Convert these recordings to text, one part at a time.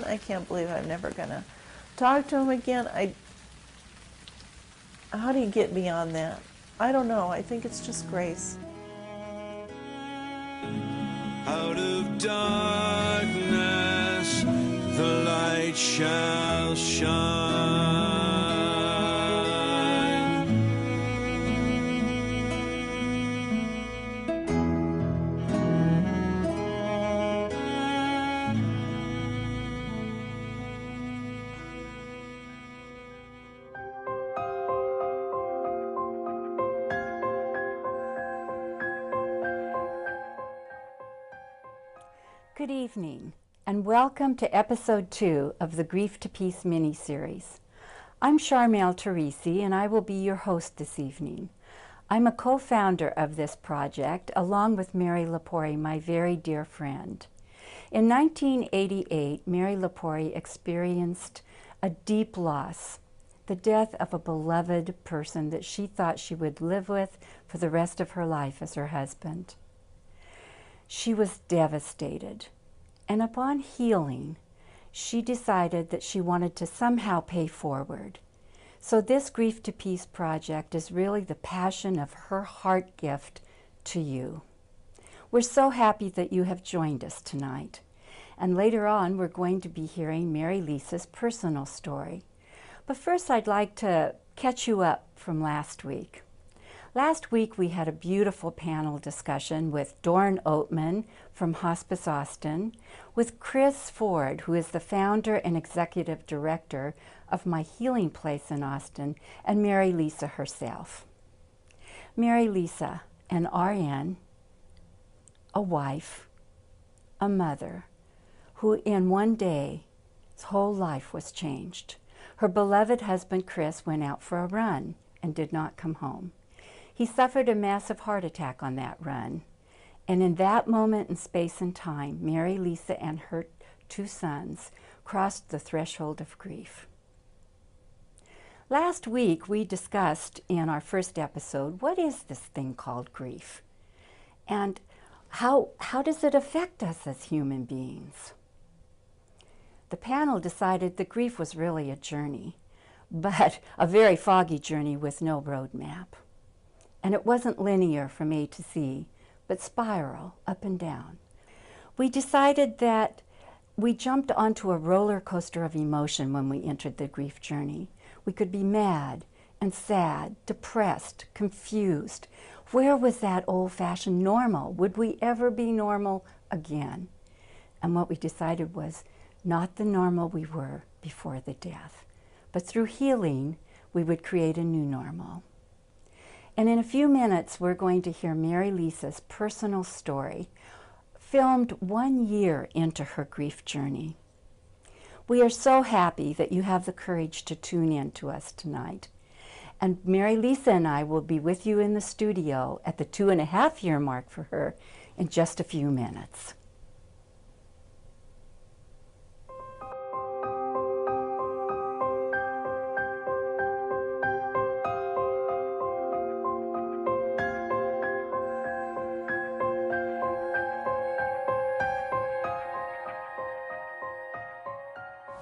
I can't believe I'm never going to talk to him again. How do you get beyond that? I don't know. I think it's just grace. Out of darkness, the light shall shine. Good evening, and welcome to episode 2 of the Grief to Peace mini-series. I'm Charmel Teresi, and I will be your host this evening. I'm a co-founder of this project, along with Mary Lepori, my very dear friend. In 1988, Mary Lepori experienced a deep loss, the death of a beloved person that she thought she would live with for the rest of her life as her husband. She was devastated, and upon healing, she decided that she wanted to somehow pay forward. So this Grief to Peace project is really the passion of her heart gift to you. We're so happy that you have joined us tonight. And later on, we're going to be hearing Mary Lisa's personal story. But first, I'd like to catch you up from last week. Last week, we had a beautiful panel discussion with Dorn Oatman from Hospice Austin, with Chris Ford, who is the founder and executive director of My Healing Place in Austin, and Mary Lisa herself. Mary Lisa, an RN, a wife, a mother, who in one day, his whole life was changed. Her beloved husband, Chris, went out for a run and did not come home. He suffered a massive heart attack on that run. And in that moment in space and time, Mary Lisa and her 2 sons crossed the threshold of grief. Last week, we discussed in our first episode, what is this thing called grief? And how does it affect us as human beings? The panel decided that grief was really a journey, but a very foggy journey with no roadmap. And it wasn't linear from A to Z, but spiral up and down. We decided that we jumped onto a roller coaster of emotion when we entered the grief journey. We could be mad and sad, depressed, confused. Where was that old-fashioned normal? Would we ever be normal again? And what we decided was not the normal we were before the death, but through healing, we would create a new normal. And in a few minutes, we're going to hear Mary Lisa's personal story, filmed 1 year into her grief journey. We are so happy that you have the courage to tune in to us tonight. And Mary Lisa and I will be with you in the studio at the 2.5-year mark for her in just a few minutes.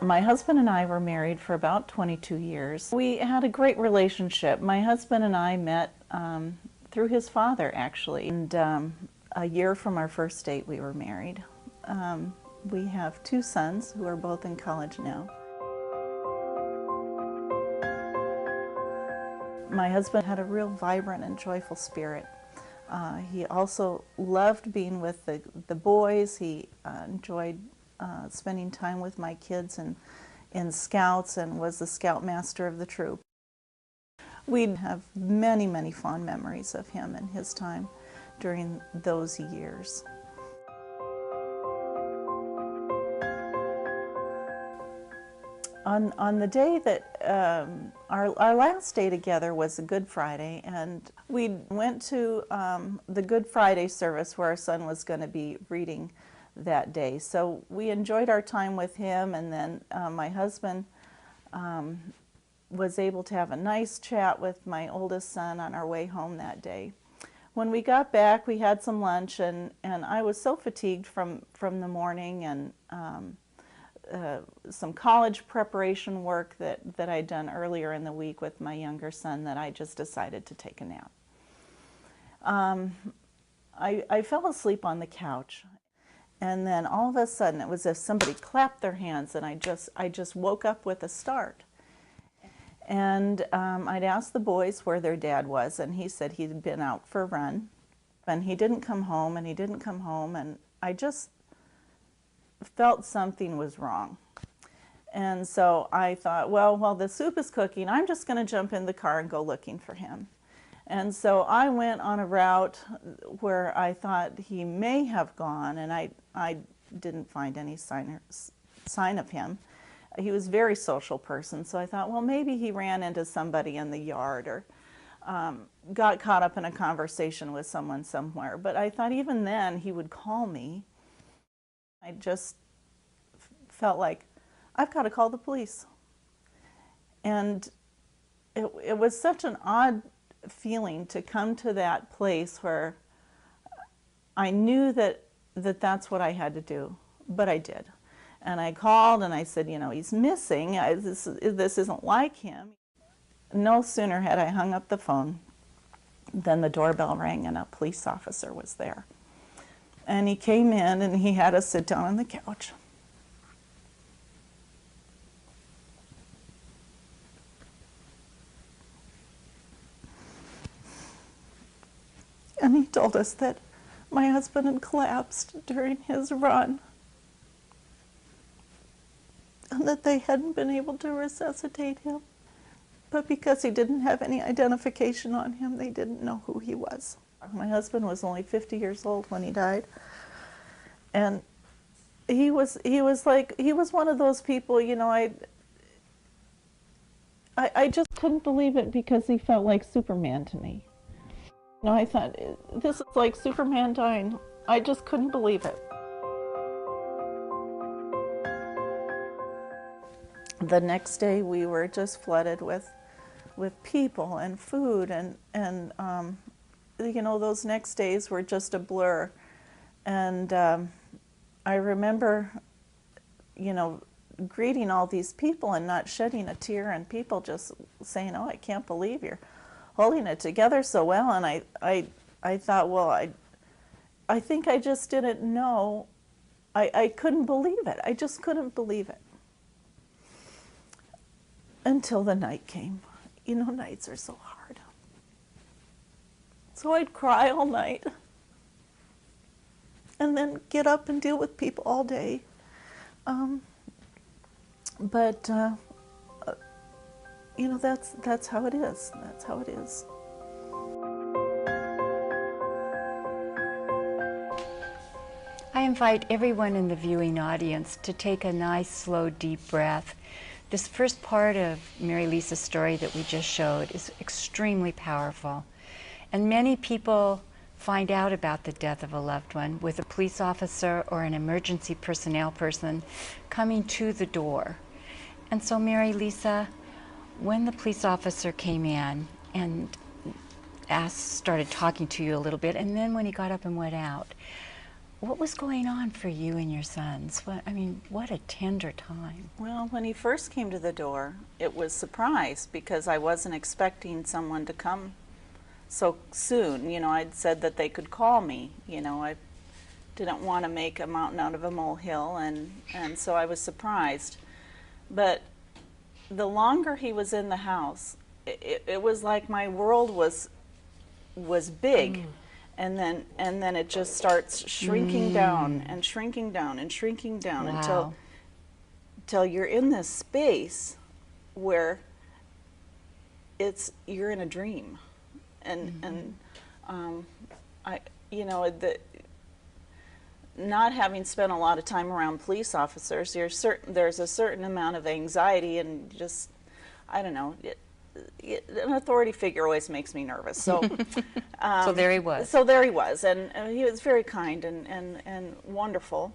My husband and I were married for about 22 years. We had a great relationship. My husband and I met through his father, actually. And a year from our first date, we were married. We have 2 sons who are both in college now. My husband had a real vibrant and joyful spirit. He also loved being with the boys. He enjoyed spending time with my kids and in Scouts, and was the Scoutmaster of the troop. We have many, many fond memories of him and his time during those years. On the day that our last day together was a Good Friday, and we went to the Good Friday service where our son was going to be reading that day. So we enjoyed our time with him, and then my husband was able to have a nice chat with my oldest son on our way home that day. When we got back, we had some lunch, and I was so fatigued from the morning, and some college preparation work that I'd done earlier in the week with my younger son that I just decided to take a nap. I fell asleep on the couch, and then all of a sudden it was as if somebody clapped their hands, and I just woke up with a start. And I'd asked the boys where their dad was, and he said he'd been out for a run, and he didn't come home, and I just felt something was wrong. And so I thought, well, while the soup is cooking, I'm just going to jump in the car and go looking for him. And so I went on a route where I thought he may have gone, and I didn't find any sign of him. He was a very social person, so I thought, well, maybe he ran into somebody in the yard or got caught up in a conversation with someone somewhere. But I thought even then he would call me. I just felt like, I've got to call the police. And it was such an odd feeling to come to that place where I knew that's what I had to do, but I did. And I called and I said, you know, he's missing. This isn't like him. No sooner had I hung up the phone than the doorbell rang and a police officer was there. And he came in and he had us sit down on the couch. And he told us that my husband had collapsed during his run, and that they hadn't been able to resuscitate him. But because he didn't have any identification on him, they didn't know who he was. My husband was only 50 years old when he died. And he was one of those people, you know, I just couldn't believe it because he felt like Superman to me. You know, I thought, this is like Superman dying. I just couldn't believe it. The next day we were just flooded with people and food, and you know, those next days were just a blur. And I remember, you know, greeting all these people and not shedding a tear, and people just saying, oh, I can't believe you're holding it together so well. And I thought, well, I think I just didn't know. I couldn't believe it. I just couldn't believe it. Until the night came. You know, nights are so hard. So I'd cry all night and then get up and deal with people all day. But you know, that's how it is. That's how it is. I invite everyone in the viewing audience to take a nice, slow, deep breath. This first part of Mary Lisa's story that we just showed is extremely powerful. And many people find out about the death of a loved one with a police officer or an emergency personnel person coming to the door. And so, Mary Lisa, when the police officer came in and started talking to you a little bit, and then when he got up and went out, what was going on for you and your sons? What a tender time. Well, when he first came to the door, it was surprise because I wasn't expecting someone to come so soon. You know, I'd said that they could call me. You know, I didn't want to make a mountain out of a molehill, and so I was surprised. But the longer he was in the house, it was like my world was big. And then it just starts shrinking down and shrinking down and shrinking down. Wow. until you're in this space where you're in a dream. And you know, not having spent a lot of time around police officers, there's a certain amount of anxiety and just, I don't know, an authority figure always makes me nervous. So, so there he was. So there he was, and he was very kind and wonderful.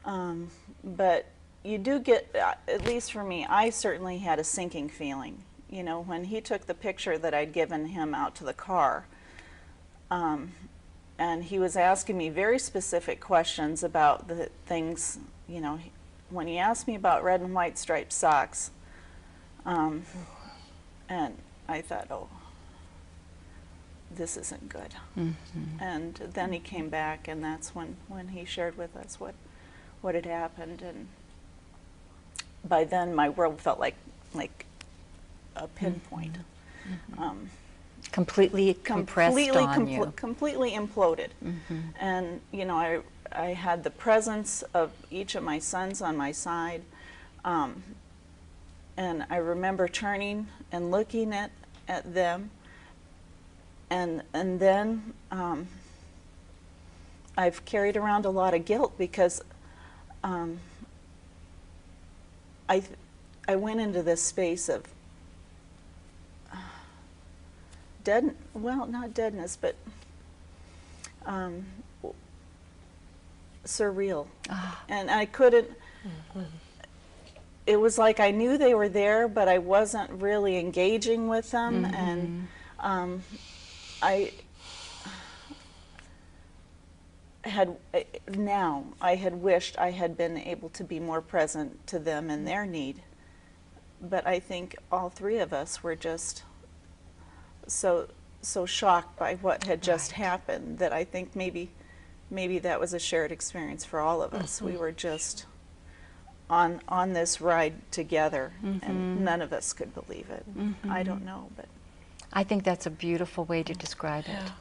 But you do get, at least for me, I certainly had a sinking feeling. You know, when he took the picture that I'd given him out to the car, and he was asking me very specific questions about the things, you know, when he asked me about red and white striped socks, and I thought, oh, this isn't good. And then he came back, and that's when he shared with us what had happened. And by then, my world felt like a pinpoint. Completely compressed on you. Completely imploded. And, you know, I had the presence of each of my sons on my side. And I remember turning and looking at them. And then I've carried around a lot of guilt because I went into this space of not deadness, but surreal. And I couldn't, it was like I knew they were there, but I wasn't really engaging with them. And I had wished I had been able to be more present to them and their need. But I think all three of us were just so shocked by what had just happened that I think maybe that was a shared experience for all of us. We were just on this ride together, and none of us could believe it. I don't know, but I think that's a beautiful way to describe it.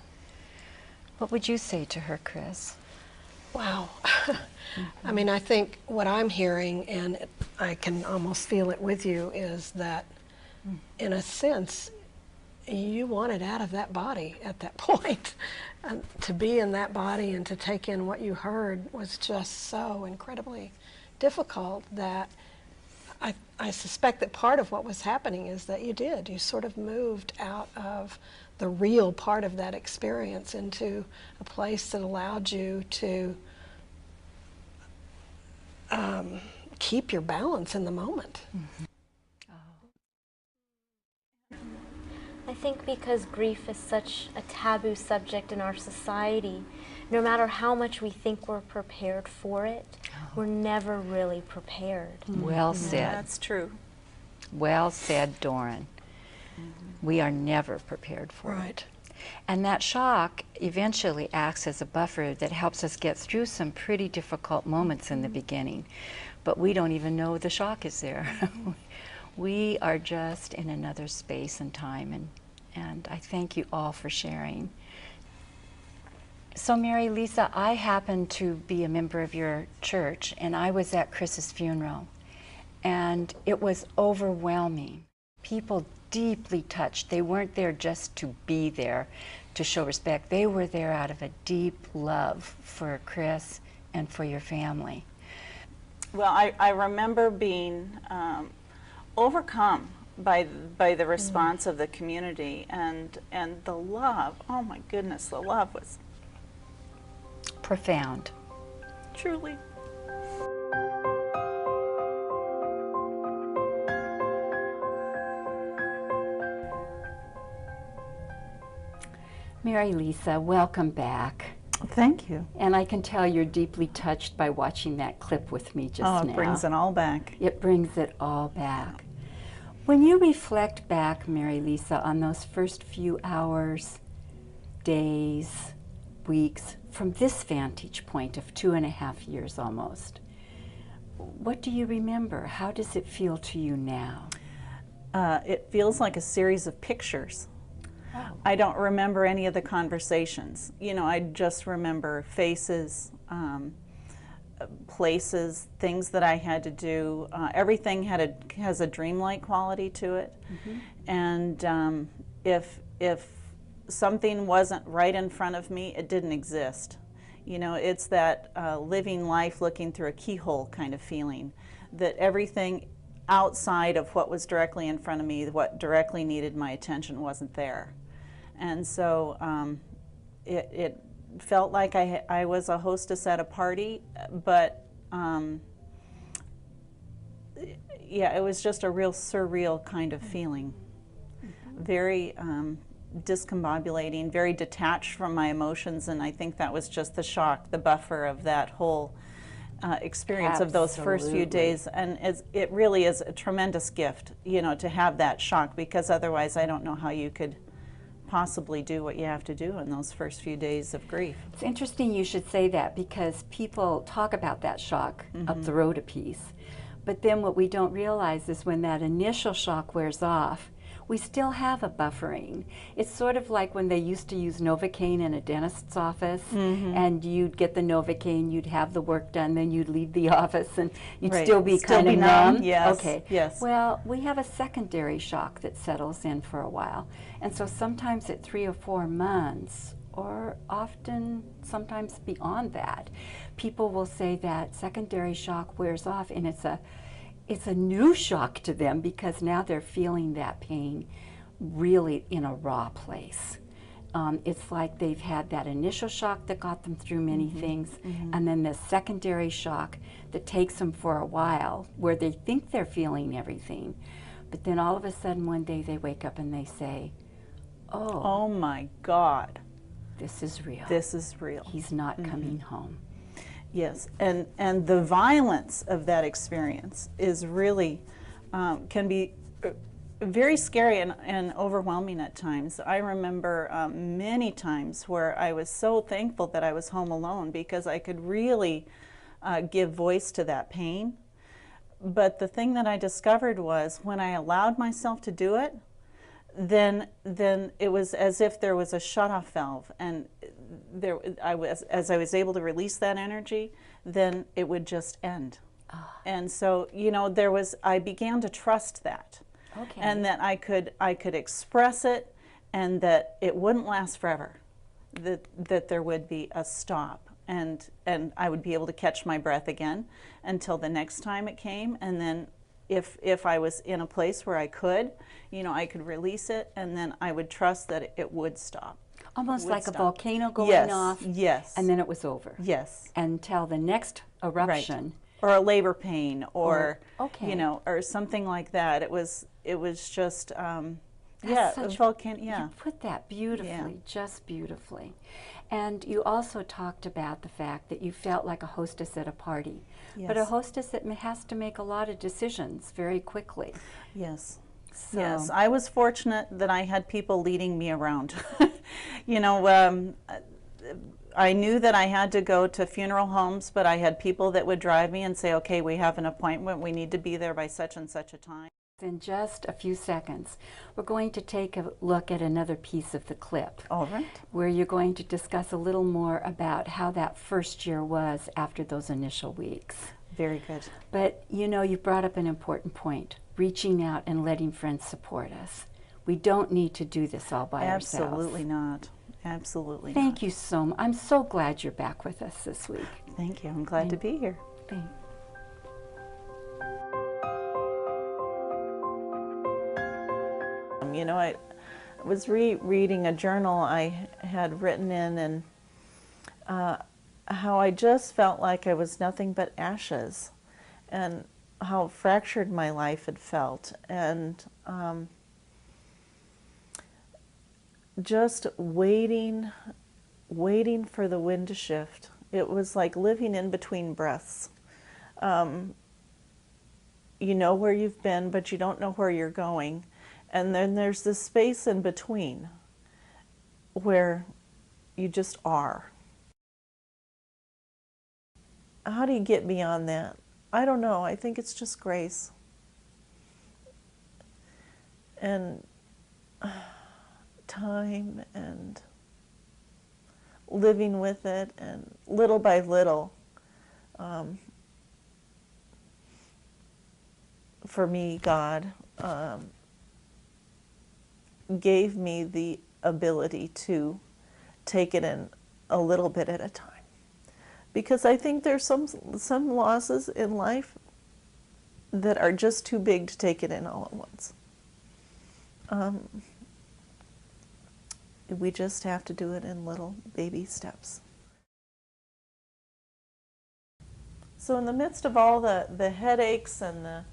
What would you say to her, Chris? Wow. I mean, I think what I'm hearing, and I can almost feel it with you, is that in a sense, you wanted out of that body at that point. And to be in that body and to take in what you heard was just so incredibly difficult that I suspect that part of what was happening is that you sort of moved out of the real part of that experience into a place that allowed you to keep your balance in the moment. I think because grief is such a taboo subject in our society, no matter how much we think we're prepared for it, we're never really prepared. Well said. that's true. Well said, Doran. We are never prepared for it. And that shock eventually acts as a buffer that helps us get through some pretty difficult moments in the beginning. But we don't even know the shock is there. We are just in another space and time, and I thank you all for sharing. So Mary Lisa, I happen to be a member of your church, and I was at Chris's funeral, and it was overwhelming. People deeply touched. They weren't there just to be there, to show respect. They were there out of a deep love for Chris and for your family. Well, I remember being overcome by the response of the community and the love. Oh my goodness, the love was profound. Truly. Mary Lisa, welcome back. Thank you. And I can tell you're deeply touched by watching that clip with me just now. It brings it all back. It brings it all back. When you reflect back, Mary Lisa, on those first few hours, days, weeks, from this vantage point of 2.5 years almost, what do you remember? How does it feel to you now? It feels like a series of pictures. Oh. I don't remember any of the conversations. You know, I just remember faces, places, things that I had to do. Everything has a dreamlike quality to it. And if something wasn't right in front of me, it didn't exist. You know, it's that living life looking through a keyhole kind of feeling, that everything outside of what was directly in front of me, what directly needed my attention, wasn't there. And so it felt like I was a hostess at a party, but yeah, it was just a real surreal kind of feeling. Very discombobulating, very detached from my emotions, and I think that was just the shock, the buffer of that whole experience of those first few days, and it really is a tremendous gift, you know, to have that shock, because otherwise I don't know how you could possibly do what you have to do in those first few days of grief. It's interesting you should say that, because people talk about that shock up the road a piece, but then what we don't realize is when that initial shock wears off, we still have a buffering. It's sort of like when they used to use Novocaine in a dentist's office, and you'd get the Novocaine, you'd have the work done, then you'd leave the office and you'd still be kind of numb. Yes. Okay. Yes. Well, we have a secondary shock that settles in for a while. And so sometimes at 3 or 4 months, or often sometimes beyond that, people will say that secondary shock wears off, and it's a new shock to them, because now they're feeling that pain really in a raw place. It's like they've had that initial shock that got them through many things, and then this secondary shock that takes them for a while, where they think they're feeling everything, but then all of a sudden one day they wake up and they say, oh my God. This is real. This is real. He's not coming home. Yes, and the violence of that experience is really, can be very scary and overwhelming at times. I remember many times where I was so thankful that I was home alone, because I could really give voice to that pain. But the thing that I discovered was, when I allowed myself to do it, then it was as if there was a shut-off valve, and as I was able to release that energy, then it would just end. And so, you know, I began to trust that, and that I could express it, and that it wouldn't last forever, that there would be a stop, and I would be able to catch my breath again until the next time it came, and then if I was in a place where I could, you know, I could release it, and then I would trust that it would stop. Almost like a volcano going off, yes, and then it was over. Yes. Until the next eruption. Right. Or a labor pain, or you know, or something like that. It was just a volcano. Yeah. You put that beautifully, just beautifully. And you also talked about the fact that you felt like a hostess at a party, but a hostess that has to make a lot of decisions very quickly. Yes. So. Yes, I was fortunate that I had people leading me around. You know, I knew that I had to go to funeral homes, but I had people that would drive me and say, okay, we have an appointment, we need to be there by such and such a time. In just a few seconds, we're going to take a look at another piece of the clip. All right. Where you're going to discuss a little more about how that first year was after those initial weeks. Very good. But you know, you brought up an important point, reaching out and letting friends support us. We don't need to do this all by ourselves. Absolutely not. Absolutely Thank not. you so much. I'm so glad you're back with us this week. Thank you. I'm glad to be here. Thanks. You know, I was reading a journal I had written in, and how I just felt like I was nothing but ashes, and how fractured my life had felt, and just waiting for the wind to shift. It was like living in between breaths. You know where you've been, but you don't know where you're going. And then there's this space in between where you just are. How do you get beyond that? I don't know. I think it's just grace. And time, and living with it, and little by little, for me, God gave me the ability to take it in a little bit at a time. Because I think there's some losses in life that are just too big to take it in all at once. We just have to do it in little baby steps. So in the midst of all the headaches and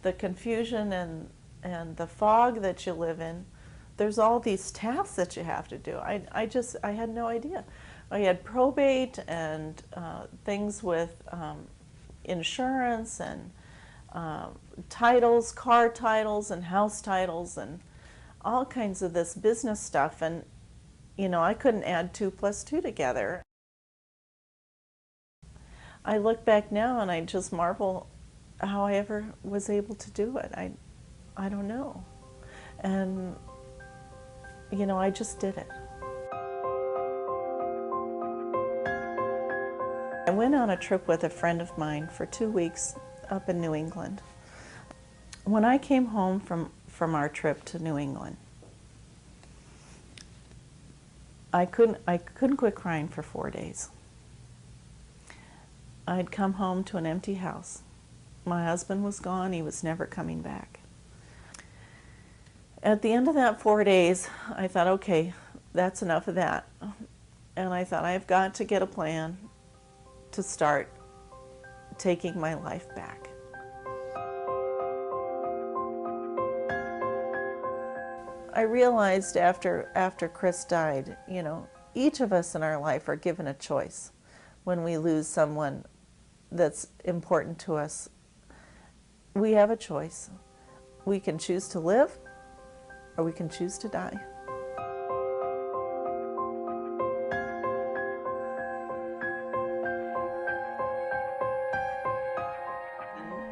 the confusion and the fog that you live in, there's all these tasks that you have to do. I had no idea. I had probate and things with insurance and titles, car titles and house titles and all kinds of this business stuff. And, you know, I couldn't add 2 plus 2 together. I look back now and I just marvel how I ever was able to do it. I don't know. And, you know, I just did it. I went on a trip with a friend of mine for 2 weeks up in New England. When I came home from our trip to New England, I couldn't quit crying for 4 days. I'd come home to an empty house. My husband was gone, he was never coming back. At the end of that 4 days, I thought, okay, that's enough of that. And I thought, I've got to get a plan to start taking my life back. I realized after Chris died, you know, each of us in our life are given a choice when we lose someone that's important to us. We have a choice. We can choose to live or we can choose to die.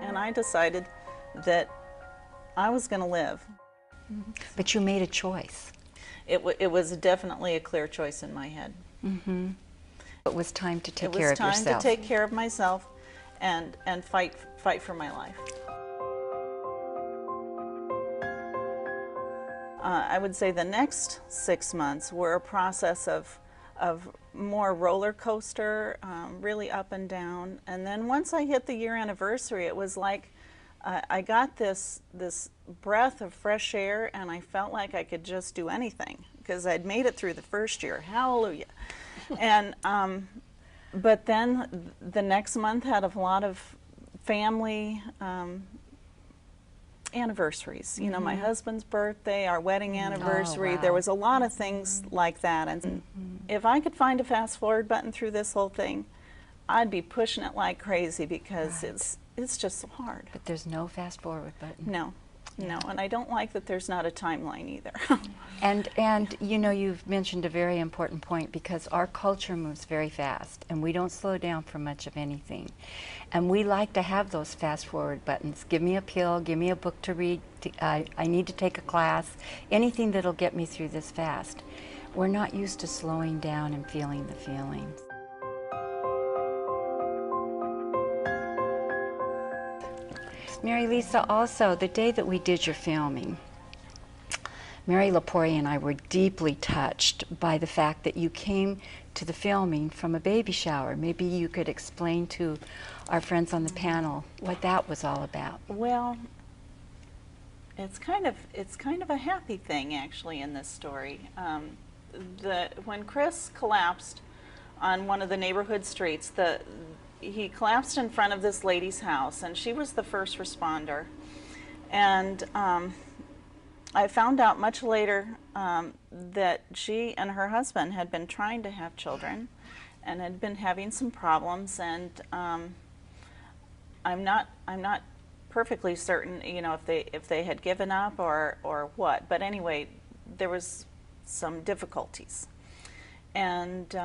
And I decided that I was going to live. But you made a choice. It was definitely a clear choice in my head. Mm-hmm. It was time to take care of yourself. It was time to take care of myself and fight for my life. I would say the next 6 months were a process of more roller coaster, really up and down. And then once I hit the year anniversary, it was like I got this breath of fresh air, and I felt like I could just do anything because I'd made it through the first year. Hallelujah. And but then the next month had a lot of family anniversaries. You know, my husband's birthday, our wedding anniversary. Oh, wow. There was a lot of things like that. And if I could find a fast forward button through this whole thing, I'd be pushing it like crazy because it's just so hard. But there's no fast forward button. No. No, and I don't like that there's not a timeline either. And you know, you've mentioned a very important point, because our culture moves very fast and we don't slow down for much of anything. And we like to have those fast forward buttons. Give me a pill, give me a book to read, I need to take a class, anything that'll get me through this fast. We're not used to slowing down and feeling the feelings. Mary Lisa, also, the day that we did your filming, Mary Lepori and I were deeply touched by the fact that you came to the filming from a baby shower. Maybe you could explain to our friends on the panel what that was all about. Well, it's kind of a happy thing actually in this story. When Chris collapsed on one of the neighborhood streets, he collapsed in front of this lady's house, and she was the first responder. And I found out much later that she and her husband had been trying to have children and had been having some problems. And I'm not perfectly certain, you know, if they had given up or what. But anyway, there was some difficulties. And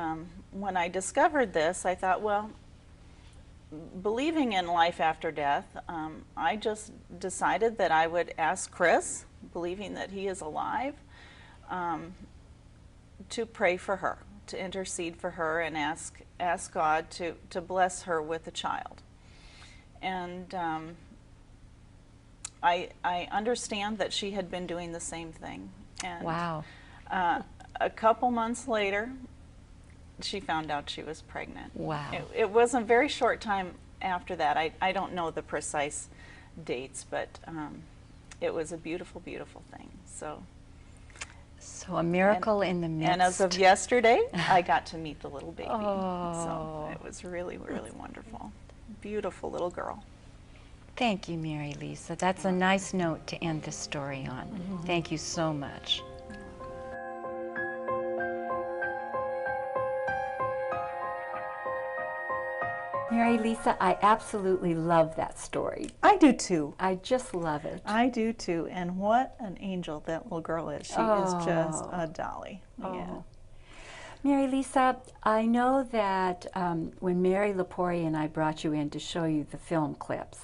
when I discovered this, I thought, well, believing in life after death, I just decided that I would ask Chris, believing that he is alive, to pray for her, to intercede for her, and ask God to bless her with a child. And I understand that she had been doing the same thing. And, wow. A couple months later, she found out she was pregnant. Wow. It was a very short time after that. I don't know the precise dates, but it was a beautiful, beautiful thing. So a miracle in the midst. And as of yesterday, I got to meet the little baby. Oh. So it was really, really wonderful. Beautiful little girl. Thank you, Mary Lisa. That's a nice note to end this story on. Thank you so much. Mary Lisa, I absolutely love that story. I do too. I just love it. I do too. And what an angel that little girl is. She is just a dolly. Yeah. Mary Lisa, I know that when Mary Lepori and I brought you in to show you the film clips,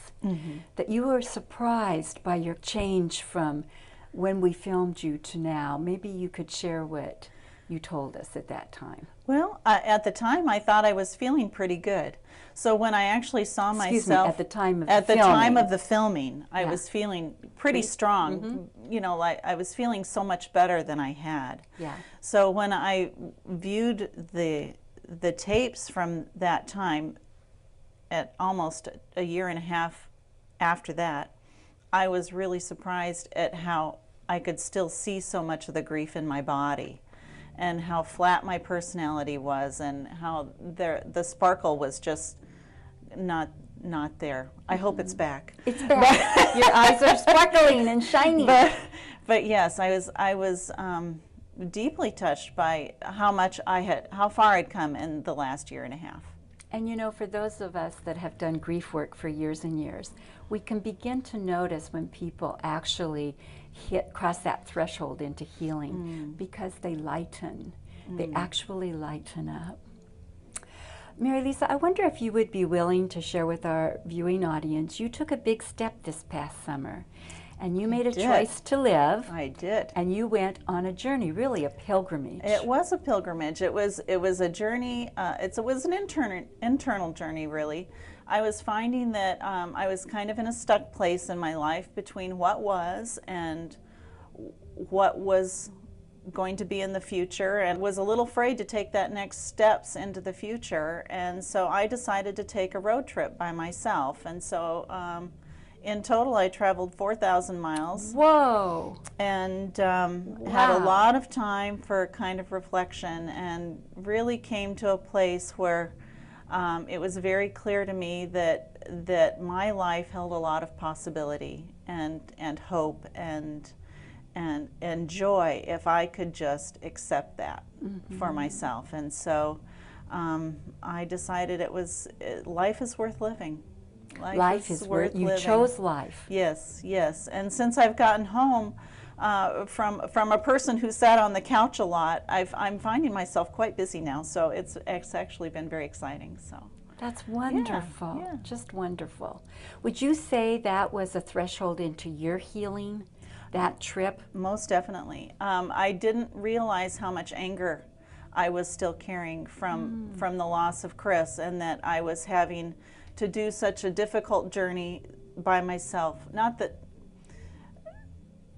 that you were surprised by your change from when we filmed you to now. Maybe you could share what you told us at that time. Well, at the time, I thought I was feeling pretty good. So when I actually saw myself at the time of at the the filming. time of the filming, I was feeling pretty strong. You know, like I was feeling so much better than I had. Yeah. So when I viewed the tapes from that time, at almost a year and a half after that, I was really surprised at how I could still see so much of the grief in my body, and how flat my personality was, and how the sparkle was just not there. I hope it's back. It's back. Your eyes are sparkling and shining. But yes, I was deeply touched by how far I'd come in the last year and a half. And you know, for those of us that have done grief work for years and years, we can begin to notice when people actually cross that threshold into healing because they lighten. They actually lighten up. Mary Lisa, I wonder if you would be willing to share with our viewing audience, you took a big step this past summer, and you made a choice to live. I did. And you went on a journey, really a pilgrimage. It was a pilgrimage. It was a journey. It was an internal journey, really. I was finding that I was kind of in a stuck place in my life between what was and what was going to be in the future, and was a little afraid to take that next steps into the future. And so I decided to take a road trip by myself. And so in total, I traveled 4,000 miles. Whoa! And had a lot of time for kind of reflection, and really came to a place where it was very clear to me that my life held a lot of possibility and hope and joy if I could just accept that for myself. And so I decided life is worth living. Life is worth living. You chose life. Yes, yes. And since I've gotten home from a person who sat on the couch a lot, I'm finding myself quite busy now. So it's actually been very exciting. So that's wonderful. Yeah. Just wonderful. Would you say that was a threshold into your healing, that trip? Most definitely. I didn't realize how much anger I was still carrying from the loss of Chris, and that I was having to do such a difficult journey by myself. Not that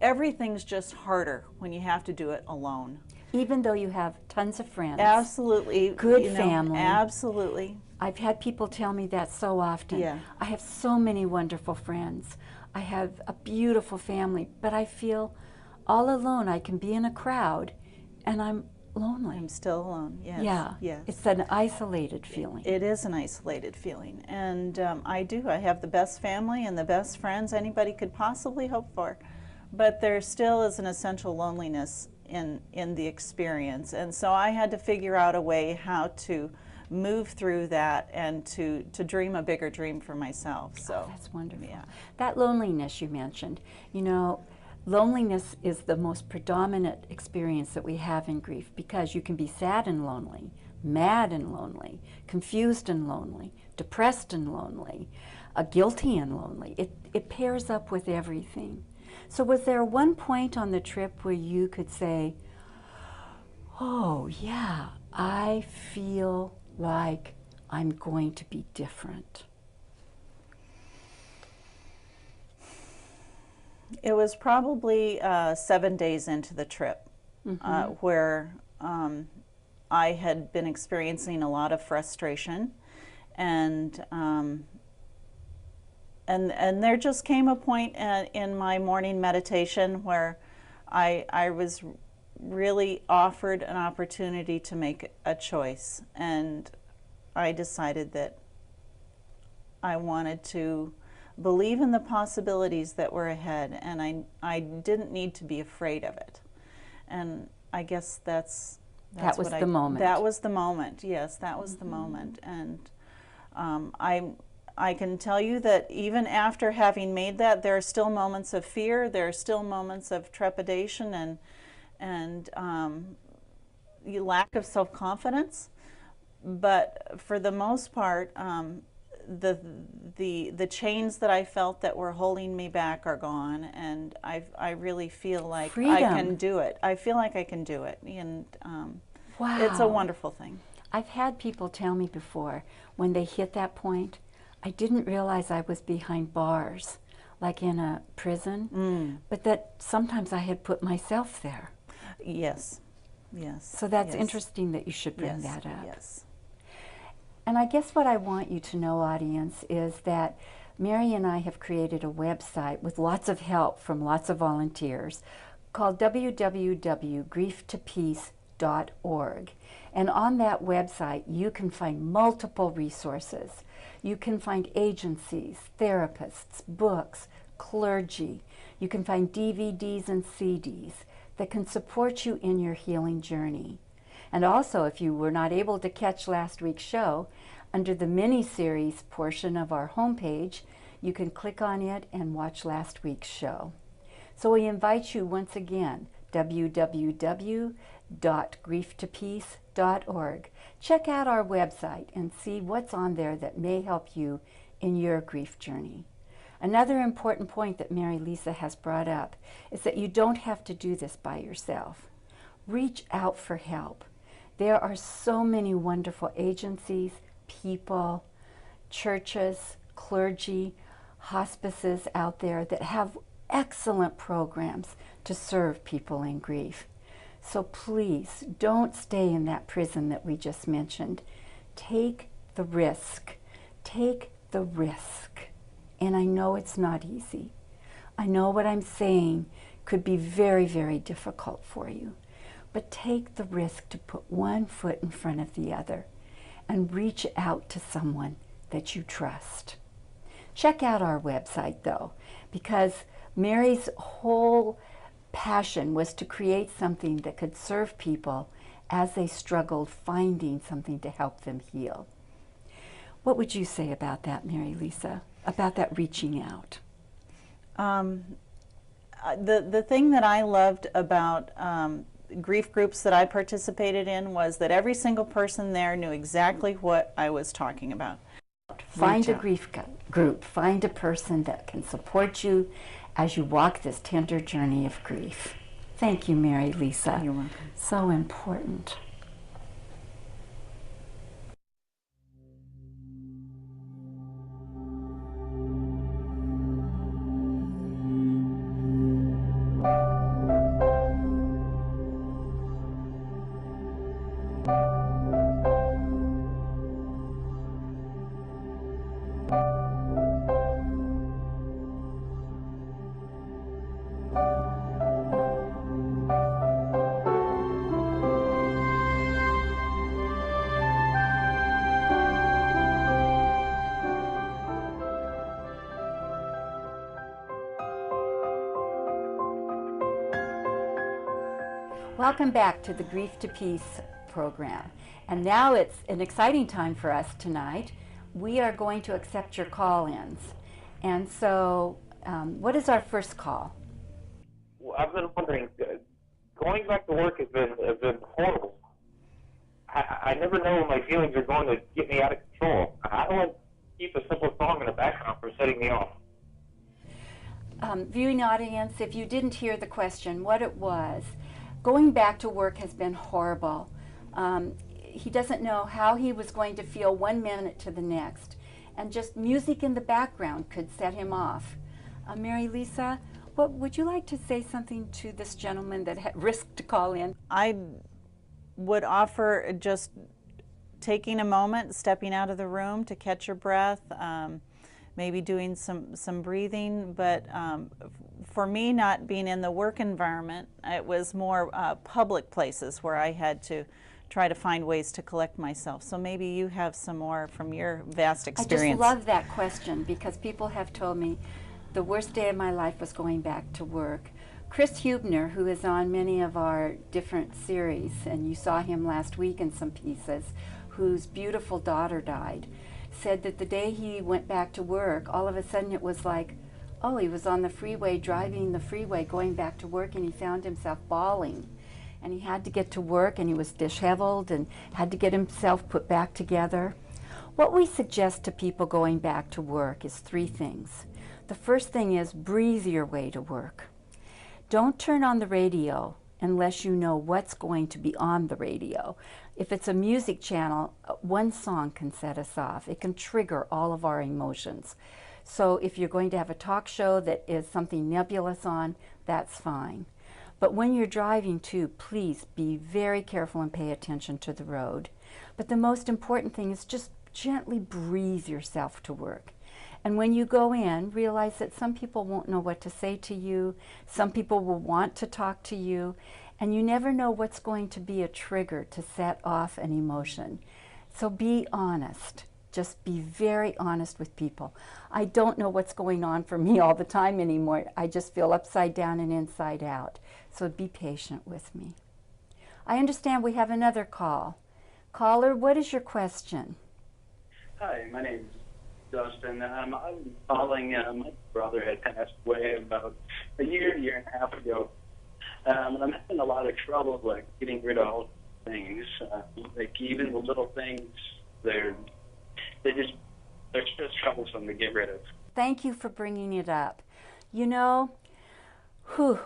everything's just harder when you have to do it alone. Even though you have tons of friends. Absolutely. Good family. Absolutely. I've had people tell me that so often. Yeah. I have so many wonderful friends. I have a beautiful family, but I feel all alone. I can be in a crowd and I'm lonely. I'm still alone, yes. Yeah, yes. It's an isolated feeling. It is an isolated feeling. And I have the best family and the best friends anybody could possibly hope for. But there still is an essential loneliness in the experience. And so I had to figure out a way how to move through that and to dream a bigger dream for myself. So that's wonderful. Yeah. That loneliness you mentioned, you know, loneliness is the most predominant experience that we have in grief, because you can be sad and lonely, mad and lonely, confused and lonely, depressed and lonely, guilty and lonely. It pairs up with everything. So was there one point on the trip where you could say, oh yeah, I feel like I'm going to be different? It was probably 7 days into the trip where I had been experiencing a lot of frustration, and there just came a point in my morning meditation where I was really offered an opportunity to make a choice, and I decided that I wanted to believe in the possibilities that were ahead, and I didn't need to be afraid of it. And I guess that was the moment. That was the moment. Yes, that was the moment. And I can tell you that even after having made that, there are still moments of fear, there are still moments of trepidation and lack of self-confidence. But for the most part, the chains that I felt that were holding me back are gone, and I really feel like I can do it. I feel like I can do it, and Wow. it's a wonderful thing. I've had people tell me before, when they hit that point, I didn't realize I was behind bars, like in a prison, but that sometimes I had put myself there. Yes, yes. So that's yes. interesting that you should bring Yes, that up. yes. And I guess what I want you to know, audience, is that Mary and I have created a website with lots of help from lots of volunteers called www.grieftopeace.org. And on that website, you can find multiple resources. You can find agencies, therapists, books, clergy. You can find DVDs and CDs that can support you in your healing journey. And also, if you were not able to catch last week's show, under the mini-series portion of our homepage, you can click on it and watch last week's show. So we invite you once again, www.grieftopeace.org. Check out our website and see what's on there that may help you in your grief journey. Another important point that Mary Lisa has brought up is that you don't have to do this by yourself. Reach out for help. There are so many wonderful agencies, people, churches, clergy, hospices out there that have excellent programs to serve people in grief. So please don't stay in that prison that we just mentioned. Take the risk. Take the risk. And I know it's not easy. I know what I'm saying could be very, very difficult for you. But take the risk to put one foot in front of the other and reach out to someone that you trust. Check out our website though, because Mary's whole passion was to create something that could serve people as they struggled finding something to help them heal. What would you say about that, Mary Lisa, about that reaching out? The thing that I loved about grief groups that I participated in was that every single person there knew exactly what I was talking about. Find a grief group, find a person that can support you as you walk this tender journey of grief. Thank you, Mary Lisa. You're welcome. So important. Welcome back to the Grief to Peace program. And now it's an exciting time for us tonight. We are going to accept your call-ins. And so, what is our first call? Well, I've been wondering, going back to work has been horrible. I never know when my feelings are going to get me out of control. How do I keep a simple song in the background from setting me off? Viewing audience, if you didn't hear the question, what it was, going back to work has been horrible. He doesn't know how he was going to feel 1 minute to the next, and just music in the background could set him off. Mary Lisa, what would you like to say something to this gentleman that had risked to call in? I would offer just taking a moment, stepping out of the room to catch your breath, maybe doing some breathing, but for me, not being in the work environment, it was more public places where I had to try to find ways to collect myself. So maybe you have some more from your vast experience. I just love that question because people have told me the worst day of my life was going back to work. Chris Hubner, who is on many of our different series, and you saw him last week in some pieces, whose beautiful daughter died, said that the day he went back to work, all of a sudden it was like, oh, he was on the freeway, driving the freeway, going back to work, and he found himself bawling. And he had to get to work, and he was disheveled and had to get himself put back together. What we suggest to people going back to work is 3 things. The first thing is breathe your way to work. Don't turn on the radio unless you know what's going to be on the radio. If it's a music channel, one song can set us off. It can trigger all of our emotions. So if you're going to have a talk show that is something nebulous on, that's fine. But when you're driving too, please be very careful and pay attention to the road. But the most important thing is just gently breathe yourself to work. And when you go in, realize that some people won't know what to say to you, some people will want to talk to you, and you never know what's going to be a trigger to set off an emotion. So be honest. Just be very honest with people. I don't know what's going on for me all the time anymore. I just feel upside down and inside out. So be patient with me. I understand we have another call. Caller, what is your question? Hi, my name's Dustin. I'm calling. My brother had passed away about a year and a half ago. And I'm having a lot of trouble, like, getting rid of all things. Like, even the little things, they're just troublesome to get rid of. Thank you for bringing it up. You know,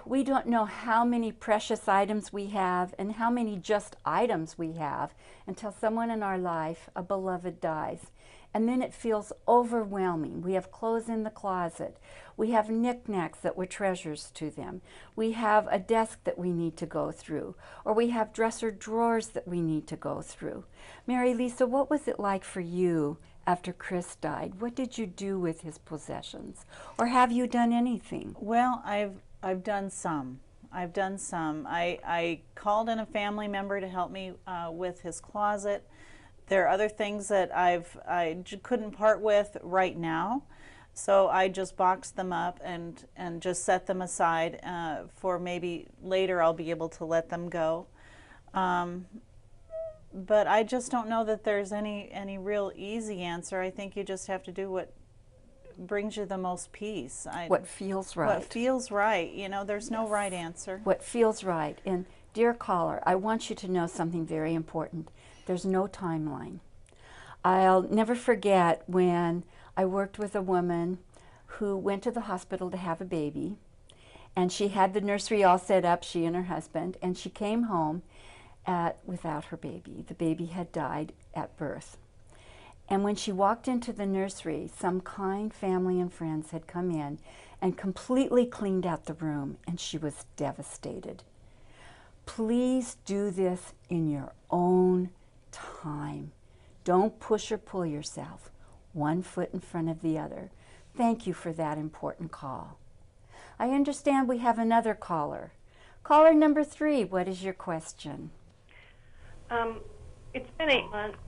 we don't know how many precious items we have and how many just items we have until someone in our life, a beloved, dies. And then it feels overwhelming. We have clothes in the closet. We have knickknacks that were treasures to them. We have a desk that we need to go through. Or we have dresser drawers that we need to go through. Mary Lisa, what was it like for you after Chris died? What did you do with his possessions? Or have you done anything? Well, I've done some. I called in a family member to help me with his closet. There are other things that I couldn't part with right now, so I just boxed them up and just set them aside for maybe later I'll be able to let them go. But I just don't know that there's any real easy answer. I think you just have to do what brings you the most peace. What feels right. What feels right. You know, there's no right answer. What feels right. And dear caller, I want you to know something very important. There's no timeline. I'll never forget when I worked with a woman who went to the hospital to have a baby, and she had the nursery all set up, she and her husband, and she came home without her baby. The baby had died at birth. And when she walked into the nursery, some kind family and friends had come in and completely cleaned out the room, and she was devastated. Please do this in your own time. Don't push or pull yourself. One foot in front of the other. Thank you for that important call. I understand we have another caller. Caller number 3, what is your question? It's been 8 months,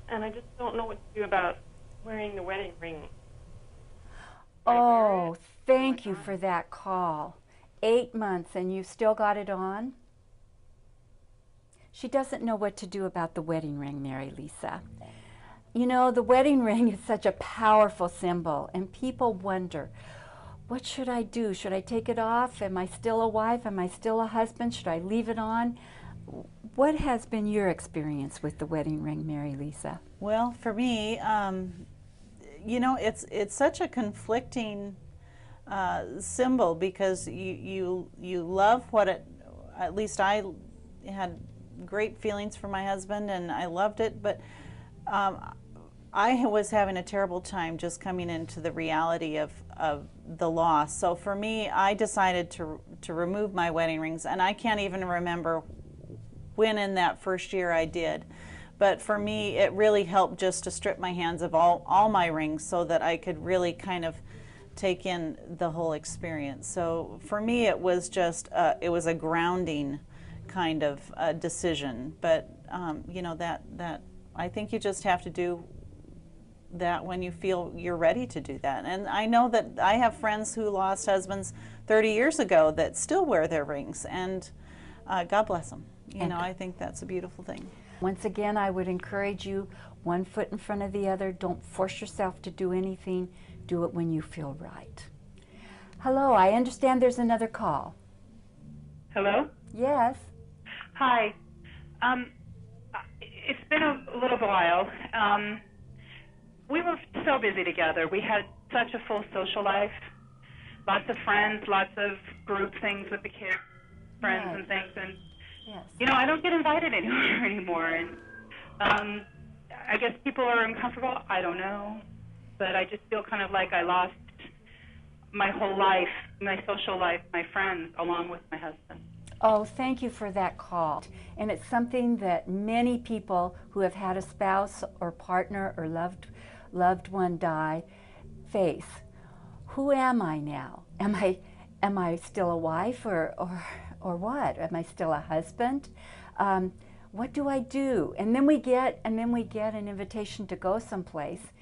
and I just don't know what to do about wearing the wedding ring. Oh, thank you for that call. 8 months, and you've still got it on? She doesn't know what to do about the wedding ring, Mary Lisa. You know, the wedding ring is such a powerful symbol, and people wonder, what should I do? Should I take it off? Am I still a wife? Am I still a husband? Should I leave it on? What has been your experience with the wedding ring, Mary Lisa? Well, for me, you know, it's such a conflicting symbol because you love what it, at least I had great feelings for my husband and I loved it, but I was having a terrible time just coming into the reality of the loss. So for me, I decided to remove my wedding rings, and I can't even remember when in that first year I did. But for me, it really helped just to strip my hands of all my rings so that I could really kind of take in the whole experience. So for me, it was just, it was a grounding kind of decision. But you know, that I think you just have to do that when you feel you're ready to do that. And I know that I have friends who lost husbands 30 years ago that still wear their rings, and God bless them. You know, I think that's a beautiful thing. Once again, I would encourage you, one foot in front of the other. Don't force yourself to do anything. Do it when you feel right. Hello, I understand there's another call. Hello? Yes. Hi. It's been a little while. We were so busy together. We had such a full social life. Lots of friends, lots of group things with the kids, friends Right. and things. And, Yes. you know, I don't get invited anywhere anymore. And I guess people are uncomfortable. I don't know. But I just feel kind of like I lost my whole life, my social life, my friends, along with my husband. Oh, thank you for that call. And it's something that many people who have had a spouse or partner or loved one die face. Who am I now? Am I still a wife or what? Am I still a husband? What do I do? And then we get an invitation to go someplace,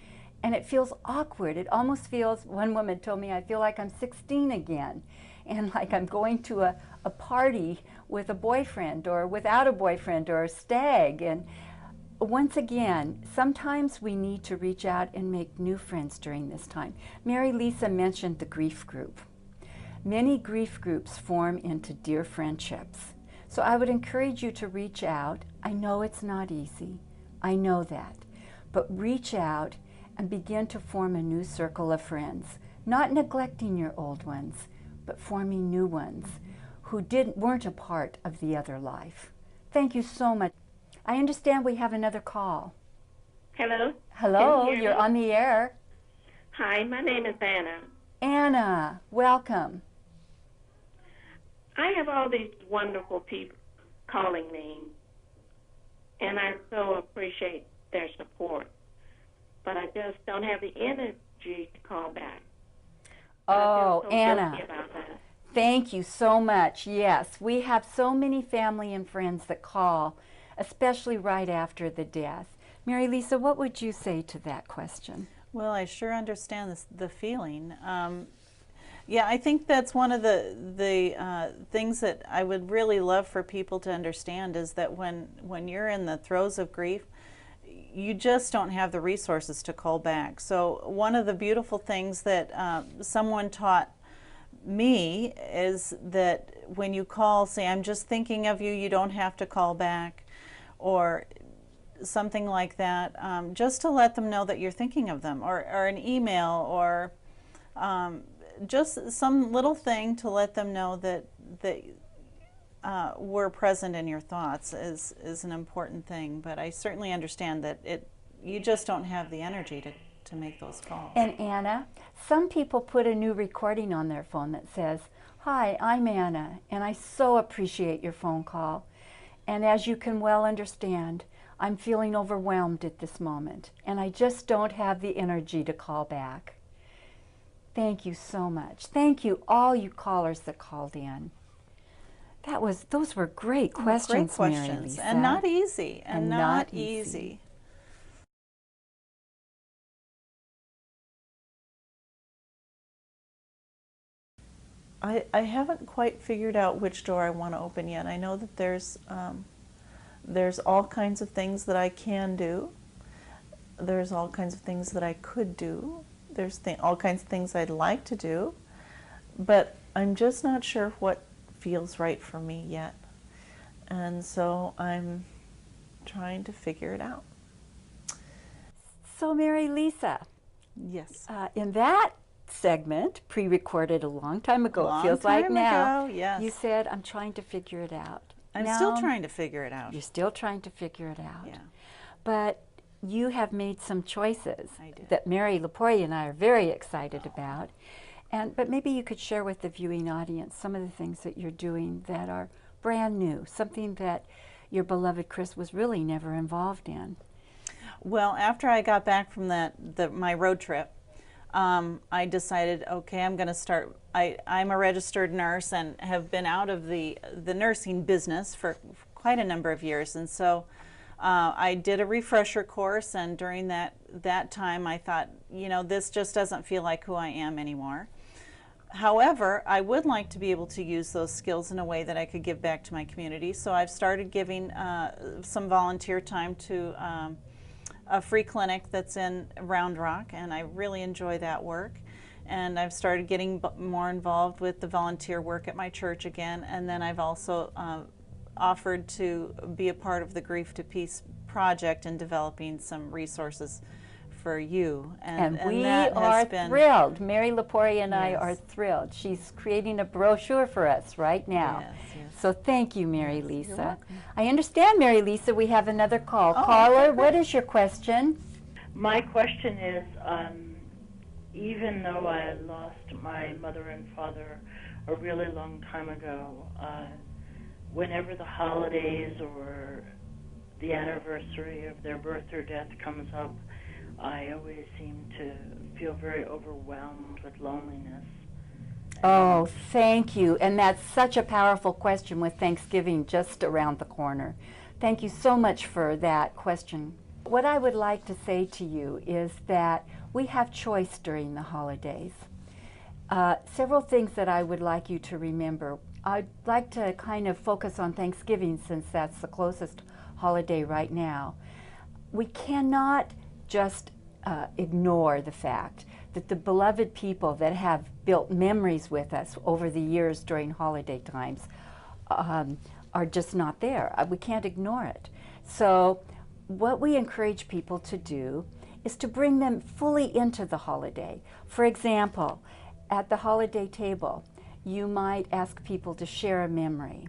and it feels awkward. It almost feels, one woman told me, I feel like I'm 16 again, and like I'm going to a party with a boyfriend or without a boyfriend or a stag. And once again, sometimes we need to reach out and make new friends during this time. Mary Lisa mentioned the grief group. Many grief groups form into dear friendships. So I would encourage you to reach out. I know it's not easy. I know that. But reach out and begin to form a new circle of friends, not neglecting your old ones, but forming new ones who weren't a part of the other life. Thank you so much. I understand we have another call. Hello? Hello, Can you hear you're me? on the air. Hi, my name is Anna. Anna, welcome. I have all these wonderful people calling me, and I so appreciate their support. But I just don't have the energy to call back. Oh, I feel so Anna, guilty about that. thank you so much. Yes, we have so many family and friends that call, especially right after the death. Mary Lisa, what would you say to that question? Well, I sure understand the feeling. Yeah, I think that's one of the things that I would really love for people to understand is that when you're in the throes of grief, you just don't have the resources to call back. So one of the beautiful things that someone taught me is that when you call, say, I'm just thinking of you, you don't have to call back, or something like that, just to let them know that you're thinking of them, or an email, or just some little thing to let them know that we're present in your thoughts is an important thing. But I certainly understand that you just don't have the energy to make those calls. And Anna, some people put a new recording on their phone that says, "Hi, I'm Anna, and I so appreciate your phone call. And as you can well understand, I'm feeling overwhelmed at this moment, and I just don't have the energy to call back." Thank you so much. Thank you, all you callers that called in. Those were great questions, Great Mary questions, Lisa. and not easy, and not easy. easy. I haven't quite figured out which door I want to open yet. I know that there's all kinds of things that I can do. There's all kinds of things that I could do. There's all kinds of things I'd like to do, but I'm just not sure what feels right for me yet. And so I'm trying to figure it out. So Mary Lisa, Yes. in that segment, pre-recorded a long time ago, it feels like now, yes. you said, I'm trying to figure it out. I'm Now, still trying to figure it out. You're still trying to figure it out. Yeah. But you have made some choices I did. that Mary Lapoya and I are very excited about. But maybe you could share with the viewing audience some of the things that you're doing that are brand new, something that your beloved Chris was really never involved in. Well, after I got back from my road trip, I decided, okay, I'm going to start. I'm a registered nurse and have been out of the nursing business for quite a number of years, and so I did a refresher course. And during that time, I thought, this just doesn't feel like who I am anymore. However, I would like to be able to use those skills in a way that I could give back to my community. So I've started giving some volunteer time to a free clinic that's in Round Rock, and I really enjoy that work. And I've started getting more involved with the volunteer work at my church again, and then I've also offered to be a part of the Grief to Peace project in developing some resources for you. And we that are been thrilled. Mary Lepori and I Yes. are thrilled. She's creating a brochure for us right now. Yes, yes. So thank you, Mary Lisa. you're welcome. I understand, Mary Lisa, we have another call. Oh, Caller, okay, what is your question? My question is, even though I lost my mother and father a really long time ago, whenever the holidays or the anniversary of their birth or death comes up, I always seem to feel very overwhelmed with loneliness. Oh, thank you. And that's such a powerful question with Thanksgiving just around the corner. Thank you so much for that question. What I would like to say to you is that we have choice during the holidays. Several things that I would like you to remember. I'd like to kind of focus on Thanksgiving since that's the closest holiday right now. We cannot just ignore the fact that the beloved people that have built memories with us over the years during holiday times are just not there. We can't ignore it. So what we encourage people to do is to bring them fully into the holiday. For example, at the holiday table, you might ask people to share a memory.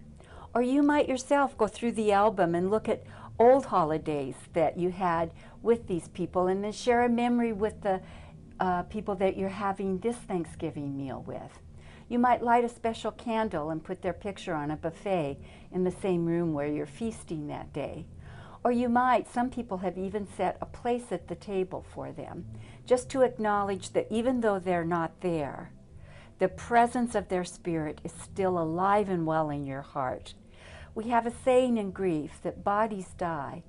Or you might yourself go through the album and look at old holidays that you had with these people and then share a memory with the people that you're having this Thanksgiving meal with. You might light a special candle and put their picture on a buffet in the same room where you're feasting that day. Or you might, some people have even set a place at the table for them, just to acknowledge that even though they're not there, the presence of their spirit is still alive and well in your heart. We have a saying in grief that bodies die,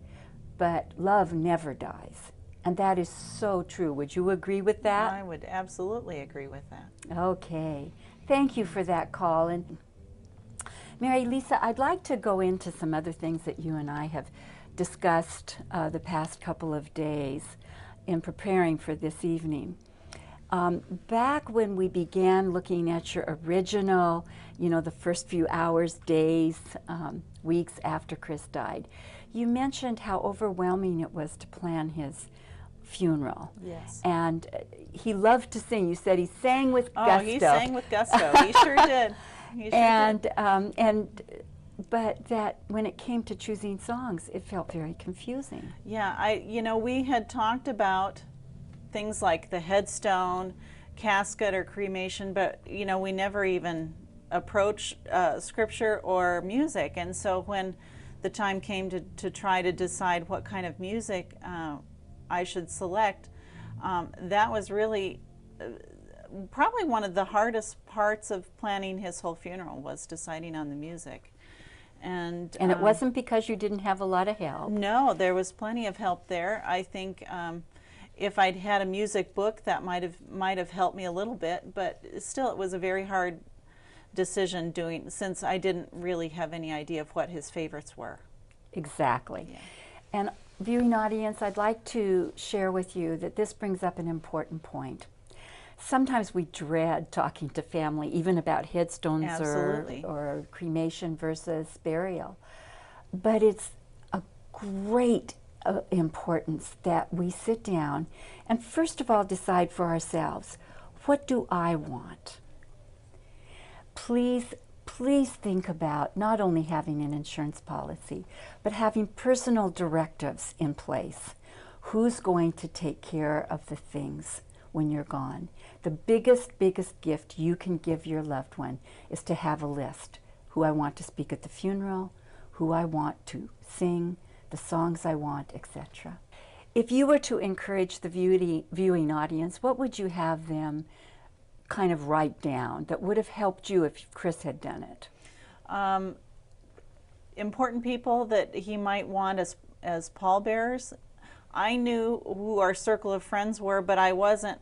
but love never dies. And that is so true. Would you agree with that? I would absolutely agree with that. Okay. Thank you for that call. And Mary Lisa, I'd like to go into some other things that you and I have discussed the past couple of days in preparing for this evening. Back when we began looking at your original, the first few hours, days, weeks after Chris died, you mentioned how overwhelming it was to plan his funeral. Yes. And he loved to sing. You said he sang with gusto. Oh, he sang with gusto. He sure did. He sure did. But that when it came to choosing songs, it felt very confusing. Yeah, we had talked about things like the headstone, casket, or cremation, but we never even approached scripture or music. And so when the time came to try to decide what kind of music I should select, that was really probably one of the hardest parts of planning his whole funeral, was deciding on the music. And it wasn't because you didn't have a lot of help. No, there was plenty of help there. I think if I'd had a music book, that might have helped me a little bit, but still it was a very hard decision since I didn't really have any idea of what his favorites were. Exactly. Yeah. And viewing audience, I'd like to share with you that this brings up an important point. Sometimes we dread talking to family, even about headstones or cremation versus burial. But it's a great importance that we sit down and first of all decide for ourselves, what do I want? Please think about not only having an insurance policy, but having personal directives in place. Who's going to take care of the things when you're gone? The biggest gift you can give your loved one is to have a list. Who I want to speak at the funeral, who I want to sing, the songs I want, etc. If you were to encourage the viewing audience, what would you have them kind of write down that would have helped you if Chris had done it? Important people that he might want as pallbearers. I knew who our circle of friends were, but I wasn't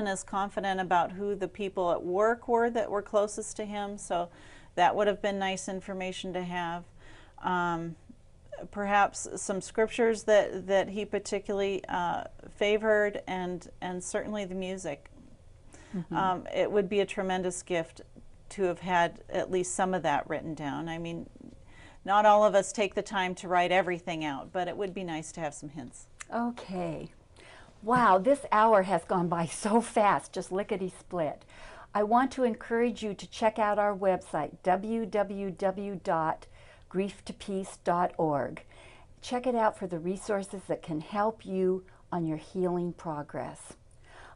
as confident about who the people at work were that were closest to him, so that would have been nice information to have. perhaps some scriptures that he particularly favored, and certainly the music. It would be a tremendous gift to have had at least some of that written down. I mean, not all of us take the time to write everything out, but it would be nice to have some hints. Okay. Wow, this hour has gone by so fast, just lickety-split. I want to encourage you to check out our website, www.grieftopeace.org. Check it out for the resources that can help you on your healing progress.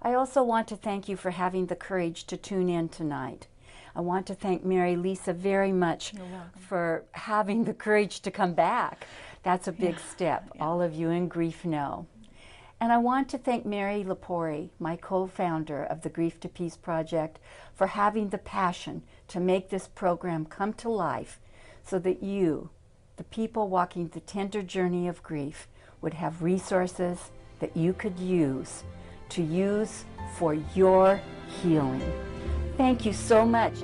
I also want to thank you for having the courage to tune in tonight. I want to thank Mary Lisa very much for having the courage to come back. That's a big step. All of you in grief know. And I want to thank Mary Lepori, my co-founder of the Grief to Peace Project, for having the passion to make this program come to life so that you, the people walking the tender journey of grief, would have resources that you could use for your healing. Thank you so much.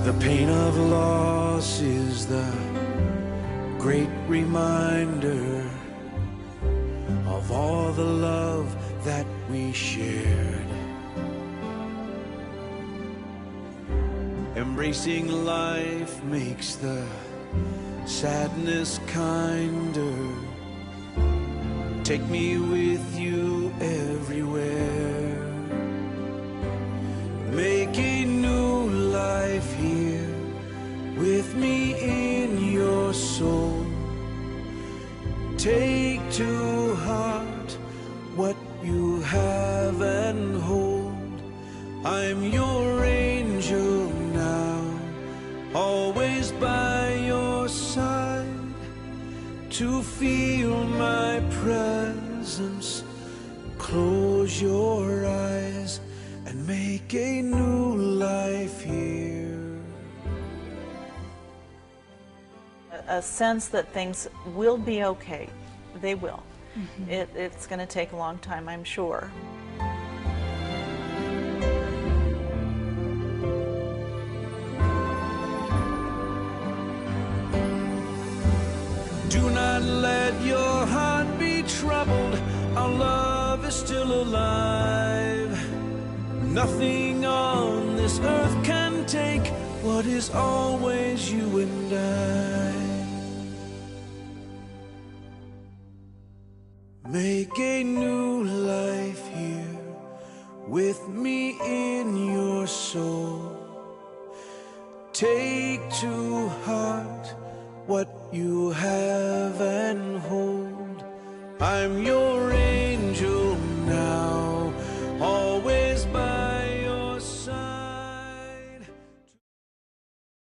The pain of loss is the great reminder of all the love that we shared. Embracing life makes the sadness kinder. Take me with you everywhere. Make a new life here with me in your soul. Take to heart what you have and hold. I'm your angel now, always by your side, to feel my presence. Close your eyes and make a new life here. A sense that things will be okay. They will. It's going to take a long time, I'm sure. Do not let your heart be troubled. Our love is still alive. Nothing on this earth can take what is always you and I. Make a new life here with me in your soul. Take to heart what you have and hold. I'm your